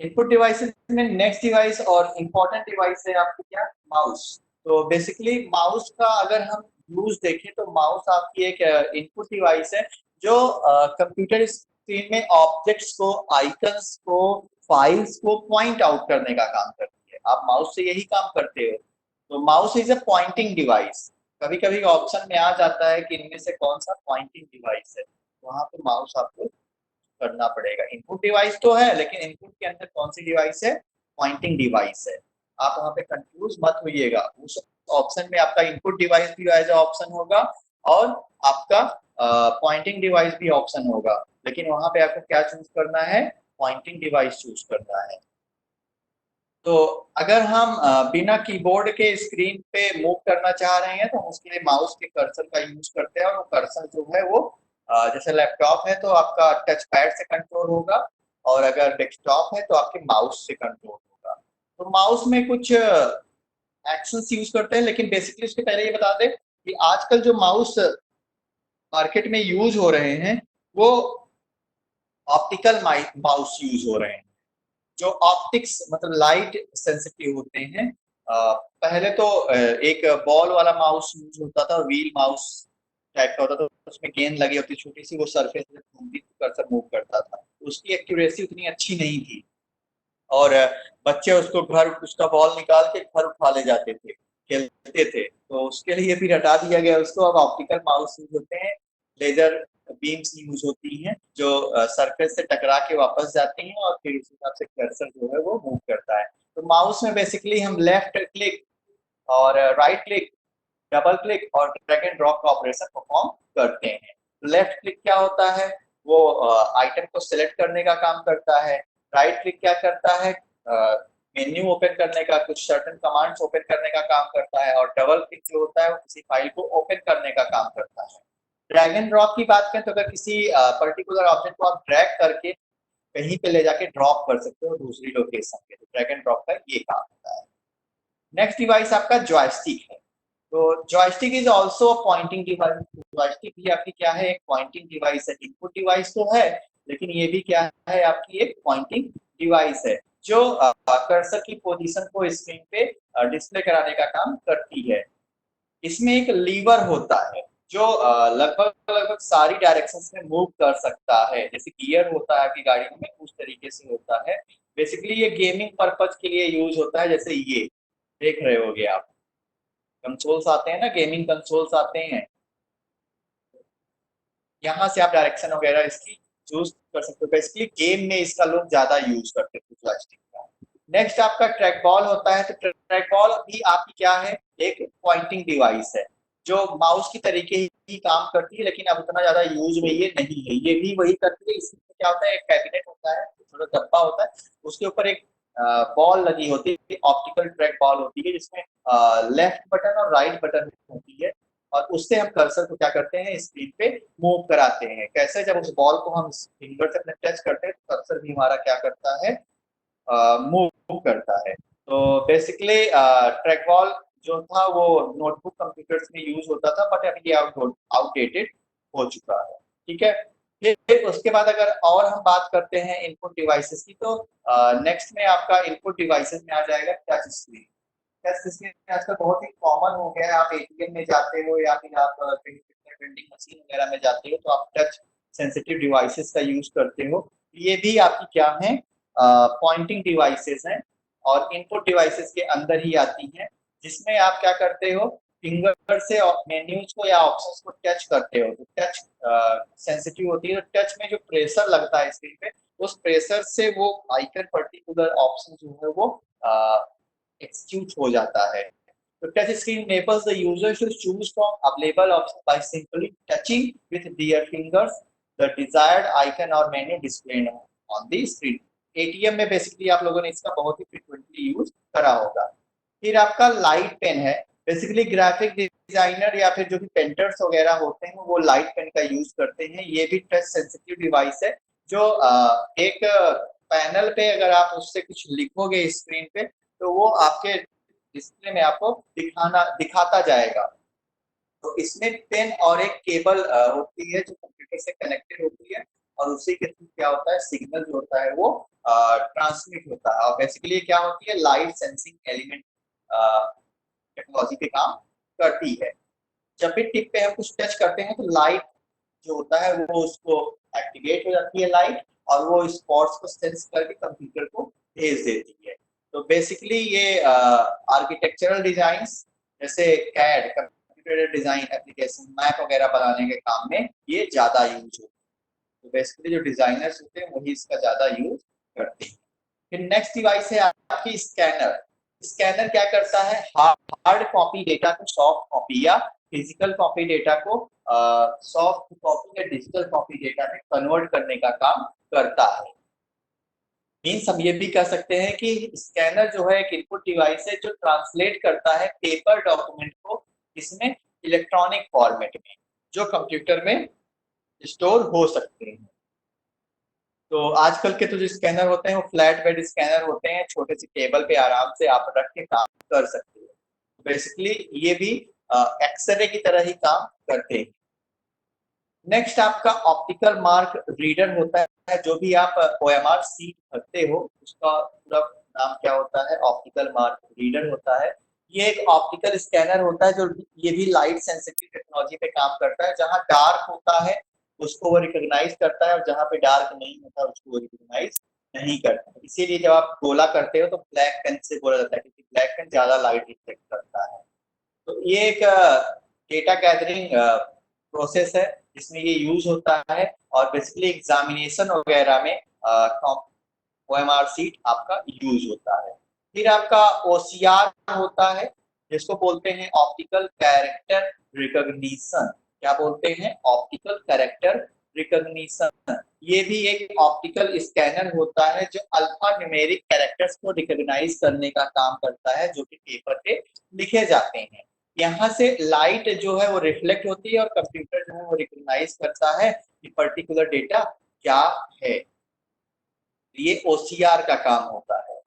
Input devices में next device और important device है आपकी क्या, माउस। तो बेसिकली माउस का अगर हम यूज देखें तो माउस आपकी एक इनपुट डिवाइस है जो कंप्यूटर स्क्रीन में ऑब्जेक्ट्स को, आइकन्स को, फाइल्स को पॉइंट आउट करने का काम करती है। आप माउस से यही काम करते हो। तो mouse is a pointing device. कभी कभी ऑप्शन में आ जाता है कि इनमें से कौन सा पॉइंटिंग डिवाइस है, वहां पे माउस आपको करना पड़ेगा। इनपुट डिवाइस तो है, लेकिन इनपुट के अंदर कौन सी डिवाइस है, पॉइंटिंग डिवाइस है। आप वहां पे कंफ्यूज मत होइएगा। उस ऑप्शन में आपका इनपुट डिवाइस भी एज ऑप्शन होगा और आपका पॉइंटिंग डिवाइस भी ऑप्शन होगा, लेकिन वहां पे आपको क्या चूज करना है, पॉइंटिंग डिवाइस चूज करना है। तो अगर हम बिना कीबोर्ड के स्क्रीन पे मूव करना चाह रहे हैं तो हम उसके लिए माउस के कर्सर का यूज करते हैं, और वो कर्सर जो है वो जैसे लैपटॉप है तो आपका टच पैड से कंट्रोल होगा, और अगर डेस्कटॉप है तो आपके माउस से कंट्रोल होगा। तो माउस में कुछ एक्शंस यूज करते हैं, लेकिन बेसिकली उसके पहले ये बता दें कि आजकल जो माउस मार्केट में यूज हो रहे हैं वो ऑप्टिकल माउस यूज हो रहे हैं, जो ऑप्टिक्स मतलब लाइट सेंसिटिव होते हैं। पहले तो एक बॉल वाला माउस यूज होता था, व्हील माउस टाइप का होता था, उसमें गेंद लगी होती छोटी सी, वो सरफेस पे घूमती तो कर्सर मूव करता था। उसकी एक्यूरेसी उतनी अच्छी नहीं थी, और बच्चे उसको घर, उसका बॉल निकाल के घर उठा ले जाते थे, खेलते थे। तो उसके लिए फिर हटा दिया गया उसको। अब ऑप्टिकल माउस यूज होते हैं, लेजर बीम्स यूज होती हैं जो सरफेस से टकरा के वापस जाती हैं, और फिर उस हिसाब से कर्सर जो है वो मूव करता है। तो माउस में बेसिकली हम लेफ्ट क्लिक और राइट क्लिक, डबल क्लिक और ड्रैग एंड ड्रॉप का ऑपरेशन परफॉर्म करते हैं। लेफ्ट क्लिक क्या होता है, वो आइटम को सिलेक्ट करने का काम करता है। राइट क्लिक क्या करता है, मेन्यू ओपन करने का, कुछ सर्टेन कमांड्स ओपन करने का काम करता है। और डबल क्लिक जो होता है वो किसी फाइल को ओपन करने का काम करता है। ड्रैग एंड ड्रॉप की बात करें तो अगर किसी पर्टिकुलर ऑब्जेक्ट को आप ड्रैग करके कहीं पे ले जाके ड्रॉप कर सकते हो दूसरी लोकेशन पे, तो ड्रैग एंड ड्रॉप का ये काम होता है। नेक्स्ट डिवाइस आपका जॉयस्टिक है। तो joystick is also pointing device. Joystick भी आपकी क्या है, एक पॉइंटिंग डिवाइस है। इनपुट डिवाइस तो है, लेकिन ये भी क्या है, आपकी एक पॉइंटिंग डिवाइस है जो कर्सर की पोजीशन को स्क्रीन पे डिस्प्ले कराने का काम करती है। इसमें एक लीवर होता है जो लगभग लगभग सारी डायरेक्शंस में मूव कर सकता है। जैसे गियर होता है आपकी गाड़ी में, उस तरीके से होता है। बेसिकली ये गेमिंग पर्पज के लिए यूज होता है। जैसे ये देख रहे होगे आप, कंसोल्स आते हैं ना, गेमिंग कंसोल्स आते हैं, यहाँ से आप डायरेक्शन वगैरह इसकी चूज कर सकते हो। बेसिकली गेम में इसका लोग ज्यादा यूज करते हैं जॉयस्टिक का। नेक्स्ट आपका ट्रैक बॉल होता है। तो ट्रैक बॉल भी आपकी क्या है, एक पॉइंटिंग डिवाइस है जो माउस की तरीके ही काम करती है, लेकिन अब उतना ज्यादा यूज में ये नहीं है। ये भी वही करती है। इसमें क्या होता है, एक कैबिनेट होता है, थोड़ा डब्बा होता है, उसके ऊपर एक बॉल लगी होती है, ऑप्टिकल ट्रैक बॉल होती है, जिसमें लेफ्ट बटन और राइट बटन होती है। और उससे हम कर्सर को क्या करते हैं, स्क्रीन पे मूव कराते हैं। कैसे, जब उस बॉल को हम फिंगर से अपने टच करते हैं तो कर्सर भी हमारा क्या करता है, मूव करता है। तो बेसिकली ट्रैक बॉल जो था वो नोटबुक कंप्यूटर्स में यूज होता था, बट अभी ये आउटडेटेड हो चुका है। ठीक है। फिर उसके बाद अगर और हम बात करते हैं इनपुट डिवाइसेस की, तो नेक्स्ट में आपका इनपुट डिवाइसेस में आ जाएगा टच स्क्रीन। टच स्क्रीन आजकल बहुत ही कॉमन हो गया है। आप एटीएम में जाते हो या फिर आप कहीं प्रिंटिंग मशीन वगैरह में जाते हो तो आप टच सेंसिटिव डिवाइसेस का यूज करते हो। ये भी आपकी क्या है, पॉइंटिंग डिवाइसेस हैं, और इनपुट डिवाइसेस के अंदर ही आती हैं, जिसमें आप क्या करते हो, फिंगर से मेन्यूज को या ऑप्शंस को टच करते हो। तो टच सेंसिटिव होती है, तो टच में जो प्रेशर लगता है स्क्रीन पे, उस प्रेशर से वो आइकन पर्टिकुलर ऑप्शन जो है वो एक्सक्यूट हो जाता है। तो touch screen enables the user to choose from available options by simply touching with their fingers the desired icon or menu displayed on the screen। ATM में बेसिकली आप लोगों ने इसका बहुत ही फ्रिक्वेंटली यूज करा होगा। फिर आपका लाइट पेन है। बेसिकली ग्राफिक डिजाइनर या फिर जो भी पेंटर्स वगैरह होते हैं वो लाइट पेन का यूज करते हैं। ये भी टच सेंसिटिव डिवाइस है जो एक पैनल पे अगर आप उससे कुछ लिखोगे स्क्रीन पे तो वो आपके डिस्प्ले में आपको दिखाता जाएगा। तो इसमें पेन और एक केबल होती है जो कंप्यूटर से कनेक्टेड होती है, और उसी के थ्रू क्या होता है, सिग्नल जो होता है वो ट्रांसमिट होता है। और बेसिकली क्या होती है, लाइट सेंसिंग एलिमेंट टेक्नोलॉजी पे काम करती है। जब भी टिप पे हम कुछ टच करते हैं तो लाइट जो होता है वो उसको एक्टिवेट हो जाती है लाइट, और वो स्पॉट्स को सेंस करके कंप्यूटर को भेज देती है। तो बेसिकली ये आर्किटेक्चरल डिजाइन जैसे CAD computer design application map वगैरह बनाने के काम में ये ज्यादा यूज होता है। तो बेसिकली जो डिजाइनर्स होते हैं वही इसका ज्यादा यूज करते हैं। फिर नेक्स्ट डिवाइस है आपकी स्कैनर। स्कैनर क्या करता है, हार्ड कॉपी डेटा को सॉफ्ट कॉपी या फिजिकल कॉपी डेटा को सॉफ्ट कॉपी या डिजिटल कॉपी डेटा में कन्वर्ट करने का काम करता है। मीन्स हम ये भी कह सकते हैं कि स्कैनर जो है एक इनपुट डिवाइस है जो ट्रांसलेट करता है पेपर डॉक्यूमेंट को इसमें इलेक्ट्रॉनिक फॉर्मेट में, जो कंप्यूटर में स्टोर हो सकते हैं। तो आजकल के तो जो स्कैनर होते हैं वो फ्लैट बेड स्कैनर होते हैं, छोटे से टेबल पे आराम से आप रख के काम कर सकते हो। बेसिकली ये भी एक्सरे की तरह ही काम करते हैं। नेक्स्ट आपका ऑप्टिकल मार्क रीडर होता है। जो भी आप OMR सीट भरते हो उसका पूरा नाम क्या होता है, ऑप्टिकल मार्क रीडर होता है। ये एक ऑप्टिकल स्कैनर होता है जो ये भी लाइट सेंसिटिव टेक्नोलॉजी पे काम करता है। जहाँ डार्क होता है उसको वो रिकॉग्नाइज करता है, और जहाँ पे डार्क नहीं होता उसको वो रिकॉग्नाइज नहीं करता है। इसीलिए जब आप गोला करते हो तो ब्लैक पेन से बोला जाता है, क्योंकि ब्लैक पेन ज्यादा लाइट रिफ्लेक्ट करता है। तो ये एक डेटा गैदरिंग प्रोसेस है जिसमें ये यूज होता है, और बेसिकली एग्जामिनेशन वगैरह में OMR सीट आपका यूज होता है। फिर आपका OCR होता है जिसको बोलते हैं ऑप्टिकल कैरेक्टर रिकॉग्निशन। क्या बोलते हैं, ऑप्टिकल कैरेक्टर रिकॉग्निशन। ये भी एक ऑप्टिकल स्कैनर होता है जो अल्फा न्यूमेरिक कैरेक्टर्स को रिकॉग्नाइज करने का काम करता है, जो कि पेपर पे लिखे जाते हैं। यहाँ से लाइट जो है वो रिफ्लेक्ट होती है और कंप्यूटर जो है वो रिकॉग्नाइज करता है कि पर्टिकुलर डेटा क्या है। ये OCR का काम होता है।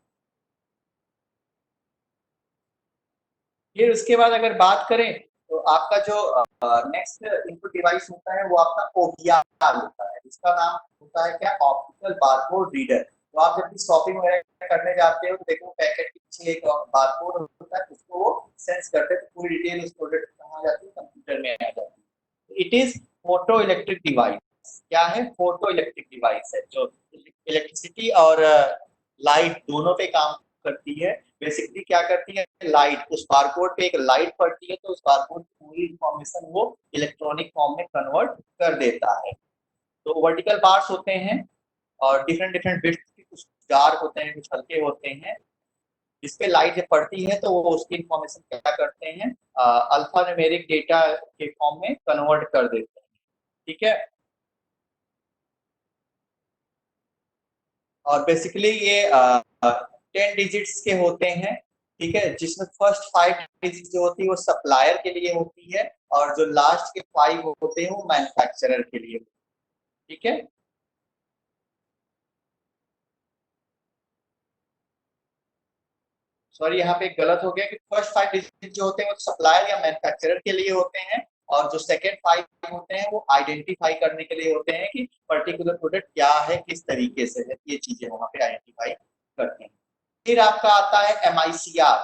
फिर उसके बाद अगर बात करें तो आपका जो नेक्स्ट इनपुट डिवाइस होता है वो आपका OBR होता है। इसका नाम होता है क्या, ऑप्टिकल बारकोड रीडर। तो आप जब भी शॉपिंग वगैरह करने जाते हो तो देखो पैकेट के पीछे एक बारकोड होता है, उसको वो सेंस करते हैं, तो पूरी डिटेल उस प्रोडक्ट कहाँ जाती है, कंप्यूटर में आ जाती है। It is photo electric device. क्या है, फोटो इलेक्ट्रिक डिवाइस है जो इलेक्ट्रिसिटी और लाइट दोनों पे काम करती है। बेसिकली क्या करती है, लाइट उस बारकोड पे एक लाइट पड़ती है, तो उस बारकोड की पूरी इंफॉर्मेशन वो इलेक्ट्रॉनिक फॉर्म में कन्वर्ट कर देता है। तो वर्टिकल बार्स होते हैं और डिफरेंट डिफरेंट बिट्स के, कुछ डार्क होते हैं कुछ हल्के होते हैं। इस पे लाइट जब पड़ती है तो वो उसकी इंफॉर्मेशन क्या करते हैं, अल्फा न्यूमेरिक डेटा के फॉर्म में कन्वर्ट कर देते हैं। ठीक है। और बेसिकली ये 10 डिजिट्स के होते हैं। ठीक है, जिसमें फर्स्ट 5 डिजिट जो होती है वो सप्लायर के लिए होती है, और जो लास्ट के 5 होते हैं वो मैन्युफैक्चरर के लिए। ठीक है। सॉरी, यहाँ पे गलत हो गया कि फर्स्ट 5 डिजिट जो होते हैं वो सप्लायर या मैन्युफैक्चरर के लिए होते हैं, और जो सेकेंड 5 होते हैं वो आइडेंटिफाई करने के लिए होते हैं कि पर्टिकुलर प्रोडक्ट क्या है, किस तरीके से है। ये चीजें वहां पे आइडेंटिफाई करते हैं। फिर आपका आता है MICR,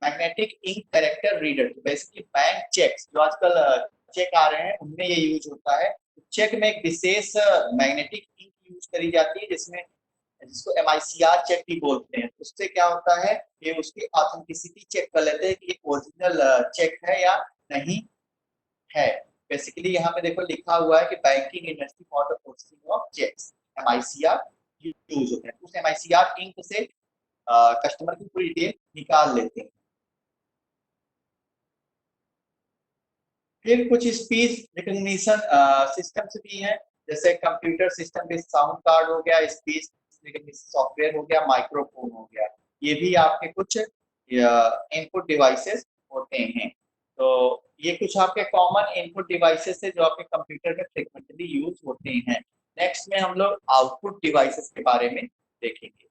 magnetic ink character reader. Basically bank cheques जो आजकल चेक आ रहे हैं उनमें ये यूज होता है। चेक में एक विशेष मैग्नेटिक इंक यूज करी जाती है जिसमें, जिसको MICR चेक भी बोलते हैं। उससे क्या होता है, ये उसकी ऑथेंटिसिटी चेक कर लेते हैं कि ये ओरिजिनल चेक है या नहीं है। बेसिकली यहाँ पे देखो लिखा हुआ है कि banking industry for the processing of cheques, MICR use होते हैं। उस MICR इंक से कस्टमर की पूरी डिटेल निकाल लेते हैं। फिर कुछ स्पीच रिकग्निशन सिस्टम्स भी हैं, जैसे computer system based sound card हो गया, स्पीच रिकग्निशन सॉफ्टवेयर हो गया, माइक्रोफोन हो गया। ये भी आपके कुछ इनपुट डिवाइसेस होते हैं। तो ये कुछ आपके कॉमन इनपुट डिवाइसेस है जो आपके कंप्यूटर में फ्रिक्वेंटली यूज होते हैं। नेक्स्ट में हम लोग आउटपुट डिवाइसेस के बारे में देखेंगे।